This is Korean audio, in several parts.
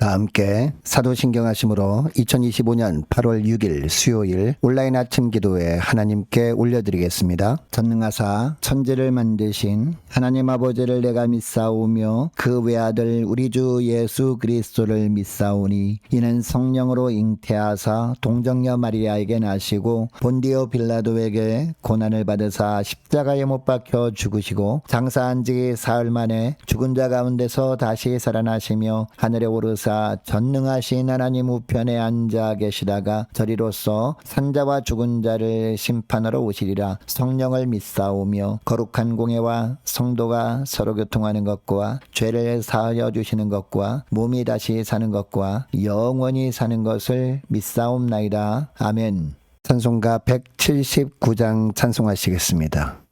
다 함께 사도신경하심으로 2025년 8월 6일 수요일 온라인 아침 기도회 하나님께 올려드리겠습니다. 전능하사 천지를 만드신 하나님 아버지를 내가 믿사오며 그 외아들 우리 주 예수 그리스도를 믿사오니 이는 성령으로 잉태하사 동정녀 마리아에게 나시고 본디오 빌라도에게 고난을 받으사 십자가에 못 박혀 죽으시고 장사한 지 사흘 만에 죽은 자 가운데서 다시 살아나시며 하늘에 오르사 전능하신 하나님 우편에 앉아 계시다가 저리로서 산자와 죽은 자를 심판하러 오시리라. 성령을 믿사오며 거룩한 공예와 성도가 서로 교통하는 것과 죄를 사하여 주시는 것과 몸이 다시 사는 것과 영원히 사는 것을 믿사옵나이다. 아멘. 찬송가 179장 찬송하시겠습니다.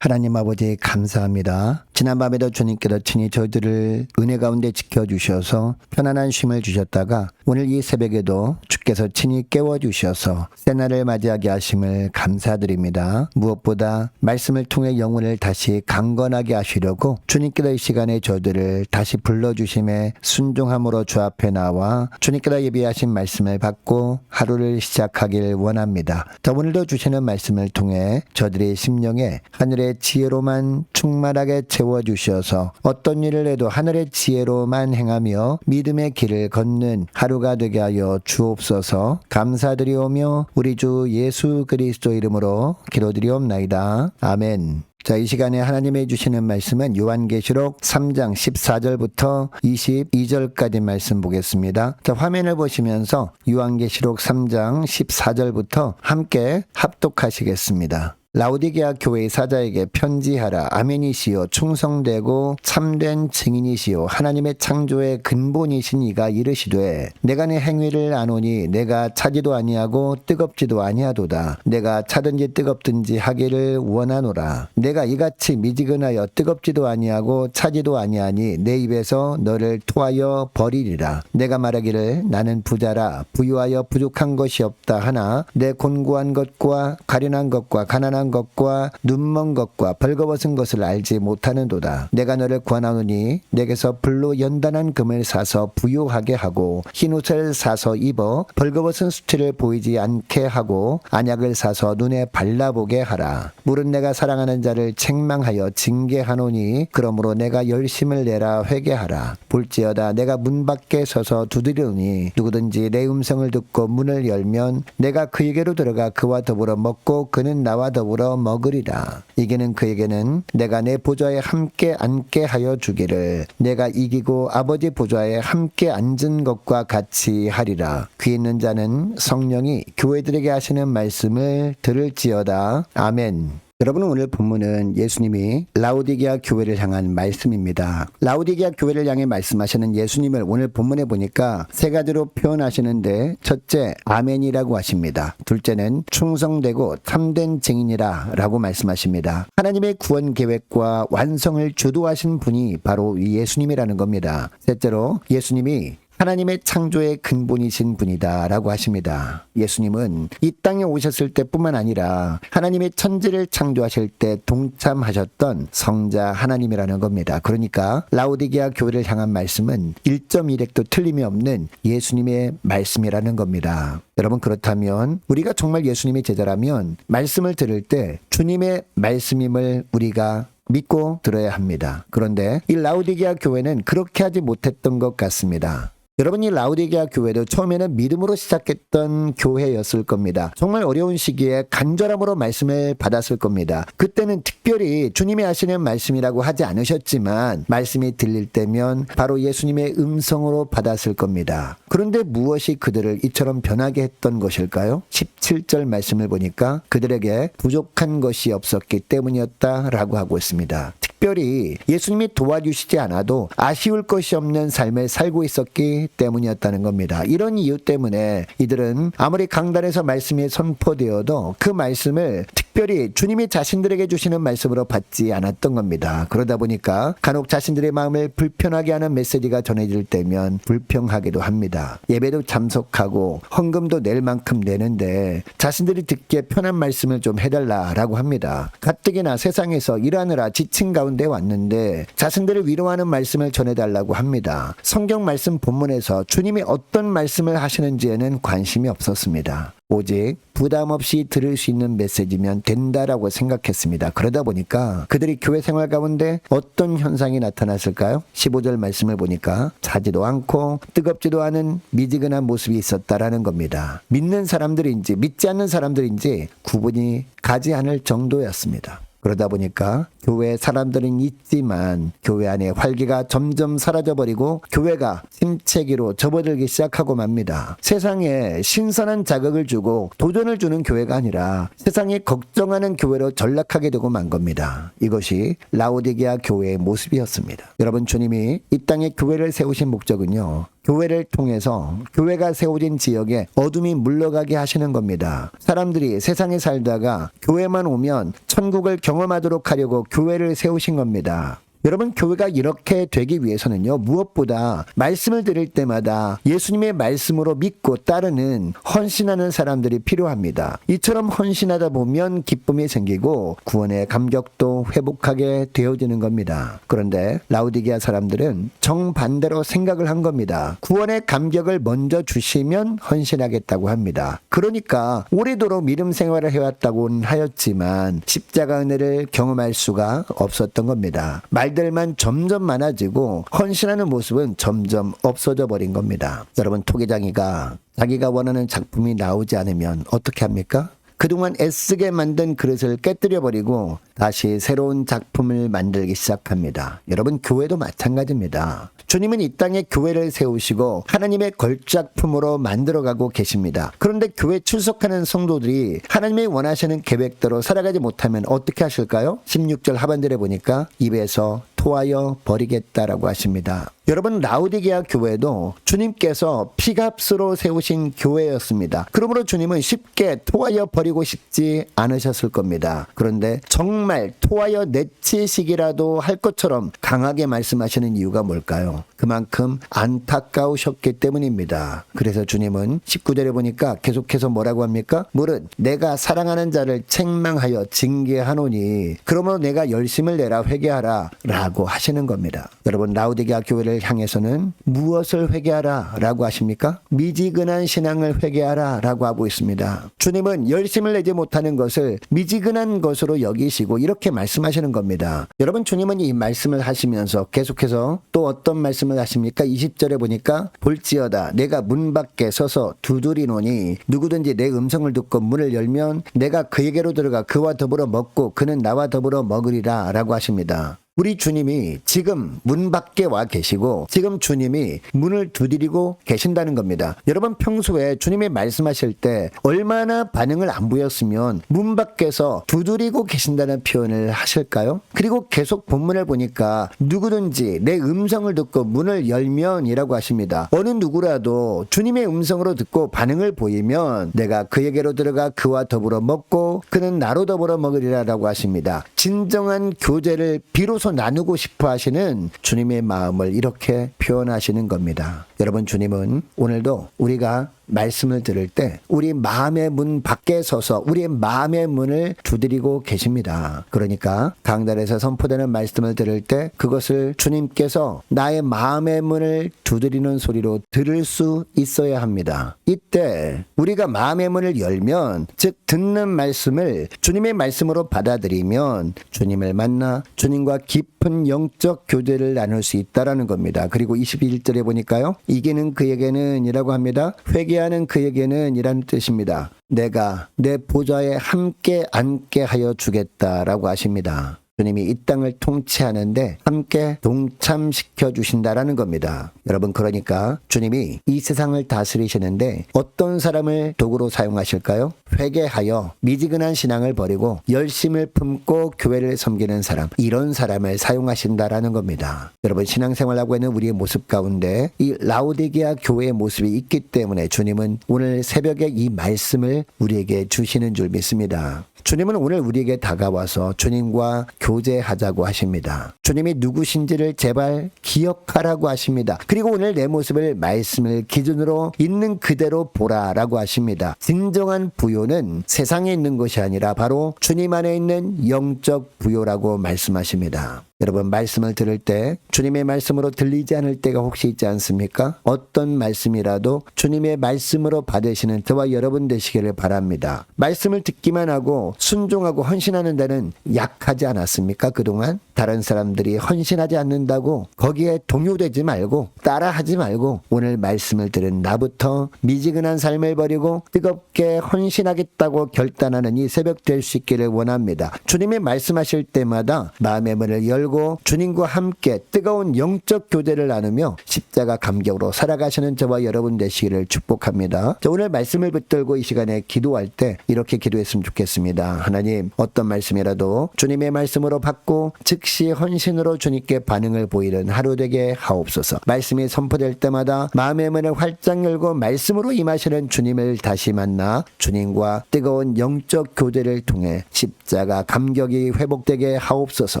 하나님 아버지 감사합니다. 지난밤에도 주님께서 친히 저희들을 은혜 가운데 지켜주셔서 편안한 쉼을 주셨다가 오늘 이 새벽에도 주께서 친히 깨워주셔서 새날을 맞이하게 하심을 감사드립니다. 무엇보다 말씀을 통해 영혼을 다시 강건하게 하시려고 주님께서 이 시간에 저희들을 다시 불러주심에 순종함으로 주 앞에 나와 주님께서 예비하신 말씀을 받고 하루를 시작하길 원합니다. 더 오늘도 주시는 말씀을 통해 저들의 심령에 하늘의 지혜로만 충만하게 채워주셔서 어떤 일을 해도 하늘의 지혜로만 행하며 믿음의 길을 걷는 하루가 되게 하여 주옵소서. 감사드리오며 우리 주 예수 그리스도 이름으로 기도드리옵나이다. 아멘. 자, 이 시간에 하나님이 주시는 말씀은 요한계시록 3장 14절부터 22절까지 말씀 보겠습니다. 자, 화면을 보시면서 요한계시록 3장 14절부터 함께 합독하시겠습니다. 라오디게아 교회의 사자에게 편지하라. 아멘이시요 충성되고 참된 증인이시요 하나님의 창조의 근본이신 이가 이르시되 내가 내 행위를 아노니 내가 차지도 아니하고 뜨겁지도 아니하도다. 내가 차든지 뜨겁든지 하기를 원하노라. 내가 이같이 미지근하여 뜨겁지도 아니하고 차지도 아니하니 내 입에서 너를 토하여 버리리라. 내가 말하기를 나는 부자라 부유하여 부족한 것이 없다 하나 내 곤고한 것과 가련한 것과 가난한 것과 눈먼 것과 벌거벗은 것을 알지 못하는도다. 내가 너를 구하노니 내게서 불로 연단한 금을 사서 부유하게 하고 흰옷을 사서 입어 벌거벗은 수치를 보이지 않게 하고 안약을 사서 눈에 발라보게 하라. 물은 내가 사랑하는 자를 책망하여 징계하노니 그러므로 내가 열심을 내라 회개하라. 볼지어다 내가 문 밖에 서서 두드리노니 누구든지 내 음성을 듣고 문을 열면 내가 그에게로 들어가 그와 더불어 먹고 그는 나와 더불어 먹으리라. 이기는 그에게는 내가 내 보좌에 함께 앉게 하여 주기를 내가 이기고 아버지 보좌에 함께 앉은 것과 같이 하리라. 귀 있는 자는 성령이 교회들에게 하시는 말씀을 들을지어다. 아멘. 여러분, 오늘 본문은 예수님이 라오디게아 교회를 향한 말씀입니다. 라오디게아 교회를 향해 말씀하시는 예수님을 오늘 본문에 보니까 세 가지로 표현하시는데, 첫째 아멘이라고 하십니다. 둘째는 충성되고 참된 증인이라 라고 말씀하십니다. 하나님의 구원 계획과 완성을 주도하신 분이 바로 이 예수님이라는 겁니다. 셋째로 예수님이 하나님의 창조의 근본이신 분이다 라고 하십니다. 예수님은 이 땅에 오셨을 때뿐만 아니라 하나님의 천지를 창조하실 때 동참하셨던 성자 하나님이라는 겁니다. 그러니까 라오디게아 교회를 향한 말씀은 1.1획도 틀림이 없는 예수님의 말씀이라는 겁니다. 여러분, 그렇다면 우리가 정말 예수님의 제자라면 말씀을 들을 때 주님의 말씀임을 우리가 믿고 들어야 합니다. 그런데 이 라오디게아 교회는 그렇게 하지 못했던 것 같습니다. 여러분, 이 라오디게아 교회도 처음에는 믿음으로 시작했던 교회였을 겁니다. 정말 어려운 시기에 간절함으로 말씀을 받았을 겁니다. 그때는 특별히 주님이 하시는 말씀이라고 하지 않으셨지만 말씀이 들릴 때면 바로 예수님의 음성으로 받았을 겁니다. 그런데 무엇이 그들을 이처럼 변하게 했던 것일까요? 17절 말씀을 보니까 그들에게 부족한 것이 없었기 때문이었다라고 하고 있습니다. 특별히 예수님이 도와주시지 않아도 아쉬울 것이 없는 삶을 살고 있었기 때문이었다는 겁니다. 이런 이유 때문에 이들은 아무리 강단에서 말씀이 선포되어도 그 말씀을 특별히 주님이 자신들에게 주시는 말씀으로 받지 않았던 겁니다. 그러다 보니까 간혹 자신들의 마음을 불편하게 하는 메시지가 전해질 때면 불평하기도 합니다. 예배도 참석하고 헌금도 낼 만큼 내는데 자신들이 듣기에 편한 말씀을 좀 해달라라고 합니다. 가뜩이나 세상에서 일하느라 지친 가운데 왔는데 자신들을 위로하는 말씀을 전해달라고 합니다. 성경 말씀 본문에서 주님이 어떤 말씀을 하시는지에는 관심이 없었습니다. 오직 부담 없이 들을 수 있는 메시지면 된다라고 생각했습니다. 그러다 보니까 그들이 교회 생활 가운데 어떤 현상이 나타났을까요? 15절 말씀을 보니까 차지도 않고 뜨겁지도 않은 미지근한 모습이 있었다라는 겁니다. 믿는 사람들인지 믿지 않는 사람들인지 구분이 가지 않을 정도였습니다. 그러다 보니까 교회에 사람들은 있지만 교회 안에 활기가 점점 사라져버리고 교회가 침체기로 접어들기 시작하고 맙니다. 세상에 신선한 자극을 주고 도전을 주는 교회가 아니라 세상에 걱정하는 교회로 전락하게 되고 만 겁니다. 이것이 라오디게아 교회의 모습이었습니다. 여러분, 주님이 이 땅에 교회를 세우신 목적은요, 교회를 통해서 교회가 세워진 지역에 어둠이 물러가게 하시는 겁니다. 사람들이 세상에 살다가 교회만 오면 천국을 경험하도록 하려고 교회를 세우신 겁니다. 여러분, 교회가 이렇게 되기 위해서는요, 무엇보다 말씀을 들을 때마다 예수님의 말씀으로 믿고 따르는 헌신하는 사람들이 필요합니다. 이처럼 헌신하다 보면 기쁨이 생기고 구원의 감격도 회복하게 되어지는 겁니다. 그런데 라오디게아 사람들은 정반대로 생각을 한 겁니다. 구원의 감격을 먼저 주시면 헌신하겠다고 합니다. 그러니까 오래도록 믿음 생활을 해왔다고는 하였지만 십자가 은혜를 경험할 수가 없었던 겁니다. 말들만 점점 많아지고 헌신하는 모습은 점점 없어져 버린 겁니다. 여러분, 토기장이가 자기가 원하는 작품이 나오지 않으면 어떻게 합니까? 그동안 애쓰게 만든 그릇을 깨뜨려 버리고 다시 새로운 작품을 만들기 시작합니다. 여러분, 교회도 마찬가지입니다. 주님은 이 땅에 교회를 세우시고 하나님의 걸작품으로 만들어가고 계십니다. 그런데 교회 출석하는 성도들이 하나님이 원하시는 계획대로 살아가지 못하면 어떻게 하실까요? 16절 하반절에 보니까 입에서 토하여 버리겠다라고 하십니다. 여러분, 라오디게아 교회도 주님께서 피값으로 세우신 교회였습니다. 그러므로 주님은 쉽게 토하여 버리고 싶지 않으셨을 겁니다. 그런데 정말 토하여 내치시기라도 할 것처럼 강하게 말씀하시는 이유가 뭘까요? 그만큼 안타까우셨기 때문입니다. 그래서 주님은 19절에 보니까 계속해서 뭐라고 합니까? 무릇 내가 사랑하는 자를 책망하여 징계하노니 그러므로 내가 열심을 내라 회개하라 라고 하시는 겁니다. 여러분, 라오디게아 교회를 향해서는 무엇을 회개하라 라고 하십니까? 미지근한 신앙을 회개하라 라고 하고 있습니다. 주님은 열심을 내지 못하는 것을 미지근한 것으로 여기시고 이렇게 말씀하시는 겁니다. 여러분, 주님은 이 말씀을 하시면서 계속해서 또 어떤 말씀을 하십니까? 20절에 보니까 볼지어다 내가 문 밖에 서서 두드리노니 누구든지 내 음성을 듣고 문을 열면 내가 그에게로 들어가 그와 더불어 먹고 그는 나와 더불어 먹으리라 라고 하십니다. 우리 주님이 지금 문 밖에 와 계시고 지금 주님이 문을 두드리고 계신다는 겁니다. 여러분, 평소에 주님이 말씀하실 때 얼마나 반응을 안 보였으면 문 밖에서 두드리고 계신다는 표현을 하실까요? 그리고 계속 본문을 보니까 누구든지 내 음성을 듣고 문을 열면 이라고 하십니다. 어느 누구라도 주님의 음성으로 듣고 반응을 보이면 내가 그에게로 들어가 그와 더불어 먹고 그는 나로 더불어 먹으리라 라고 하십니다. 진정한 교제를 비로소 나누고 싶어 하시는 주님의 마음을 이렇게 표현하시는 겁니다. 여러분, 주님은 오늘도 우리가 말씀을 들을 때 우리 마음의 문 밖에 서서 우리의 마음의 문을 두드리고 계십니다. 그러니까 강단에서 선포되는 말씀을 들을 때 그것을 주님께서 나의 마음의 문을 두드리는 소리로 들을 수 있어야 합니다. 이때 우리가 마음의 문을 열면, 즉 듣는 말씀을 주님의 말씀으로 받아들이면 주님을 만나 주님과 깊은 영적 교제를 나눌 수 있다라는 겁니다. 그리고 21절에 보니까요, 이기는 그에게는 이라고 합니다. 회개하는 그에게는 이라는 뜻입니다. 내가 내 보좌에 함께 앉게 하여 주겠다라고 하십니다. 주님이 이 땅을 통치하는데 함께 동참시켜 주신다라는 겁니다. 여러분, 그러니까 주님이 이 세상을 다스리시는데 어떤 사람을 도구로 사용하실까요? 회개하여 미지근한 신앙을 버리고 열심을 품고 교회를 섬기는 사람, 이런 사람을 사용하신다라는 겁니다. 여러분, 신앙생활하고 있는 우리의 모습 가운데 이 라오디게아 교회의 모습이 있기 때문에 주님은 오늘 새벽에 이 말씀을 우리에게 주시는 줄 믿습니다. 주님은 오늘 우리에게 다가와서 주님과 교제하자고 하십니다. 주님이 누구신지를 제발 기억하라고 하십니다. 그리고 오늘 내 모습을 말씀을 기준으로 있는 그대로 보라라고 하십니다. 진정한 부요는 세상에 있는 것이 아니라 바로 주님 안에 있는 영적 부요라고 말씀하십니다. 여러분, 말씀을 들을 때 주님의 말씀으로 들리지 않을 때가 혹시 있지 않습니까? 어떤 말씀이라도 주님의 말씀으로 받으시는 저와 여러분 되시기를 바랍니다. 말씀을 듣기만 하고 순종하고 헌신하는 데는 약하지 않았습니까? 그동안 다른 사람들이 헌신하지 않는다고 거기에 동요되지 말고 따라하지 말고 오늘 말씀을 들은 나부터 미지근한 삶을 버리고 뜨겁게 헌신하겠다고 결단하는 이 새벽 될 수 있기를 원합니다. 주님의 말씀하실 때마다 마음의 문을 열고 주님과 함께 뜨거운 영적 교제를 나누며 십자가 감격으로 살아가시는 저와 여러분 되시기를 축복합니다. 자, 오늘 말씀을 붙들고 이 시간에 기도할 때 이렇게 기도했으면 좋겠습니다. 하나님, 어떤 말씀이라도 주님의 말씀으로 받고 즉시 헌신으로 주님께 반응을 보이는 하루 되게 하옵소서. 말씀이 선포될 때마다 마음의 문을 활짝 열고 말씀으로 임하시는 주님을 다시 만나 주님과 뜨거운 영적 교제를 통해 십자가 감격이 회복되게 하옵소서.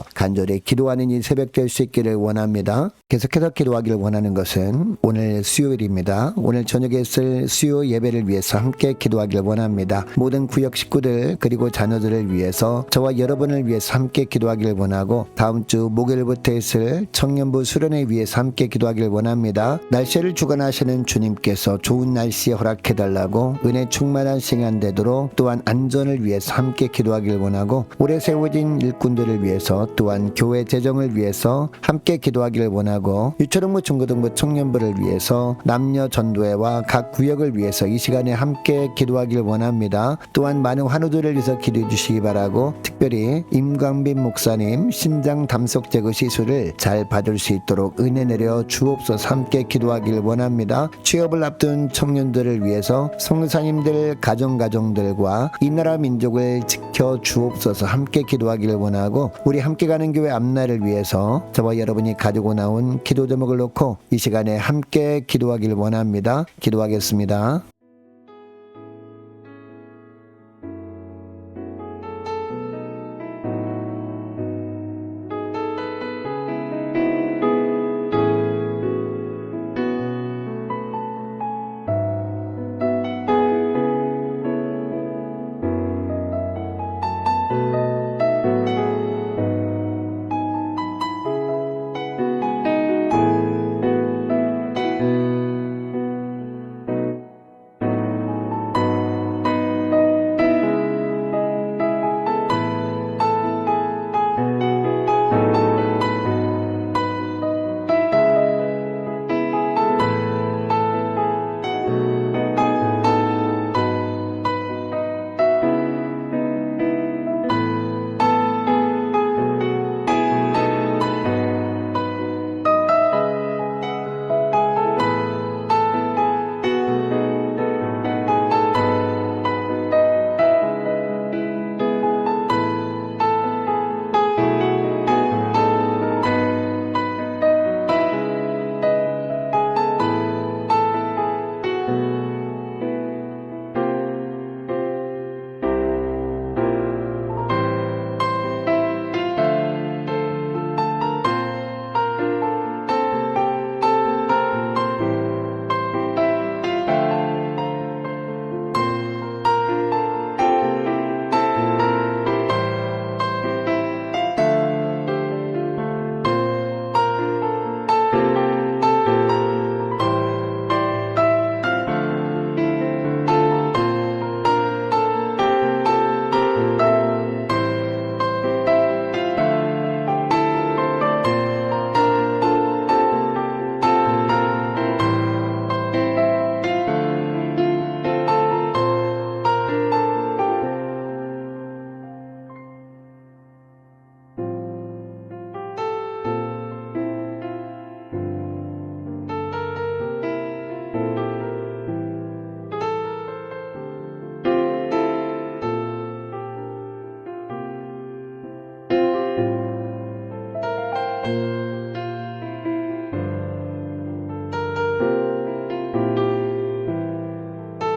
간절히 기도하는 이 새벽 될 수 있기를 원합니다. 계속해서 기도하기를 원하는 것은 오늘 수요일입니다. 오늘 저녁에 있을 수요 예배를 위해서 함께 기도하기를 원합니다. 모든 구역 식구들 그리고 자녀들을 위해서 저와 여러분을 위해서 함께 기도하기를 원하고 다음 주 목요일부터 있을 청년부 수련회 위해서 함께 기도하기를 원합니다. 날씨를 주관하시는 주님께서 좋은 날씨에 허락해달라고 은혜 충만한 시간 되도록 또한 안전을 위해서 함께 기도하기를 원하고 오래 세워진 일꾼들을 위해서 또한 교회 재정을 위해서 함께 기도하기를 원하고 유초등부 중고등부 청년부를 위해서 남녀 전도회와 각 구역을 위해서 이 시간에 함께 기도하기를 원합니다. 또한 많은 환우들을 위해서 기도해 주시기 바라고 특별히 임광빈 목사님, 신부 신장 담속 제거 시술을 잘 받을 수 있도록 은혜 내려 주옵소서. 함께 기도하길 원합니다. 취업을 앞둔 청년들을 위해서 성도사님들 가정들과 이 나라 민족을 지켜 주옵소서. 함께 기도하길 원하고 우리 함께 가는 교회 앞날을 위해서 저와 여러분이 가지고 나온 기도 제목을 놓고 이 시간에 함께 기도하길 원합니다. 기도하겠습니다.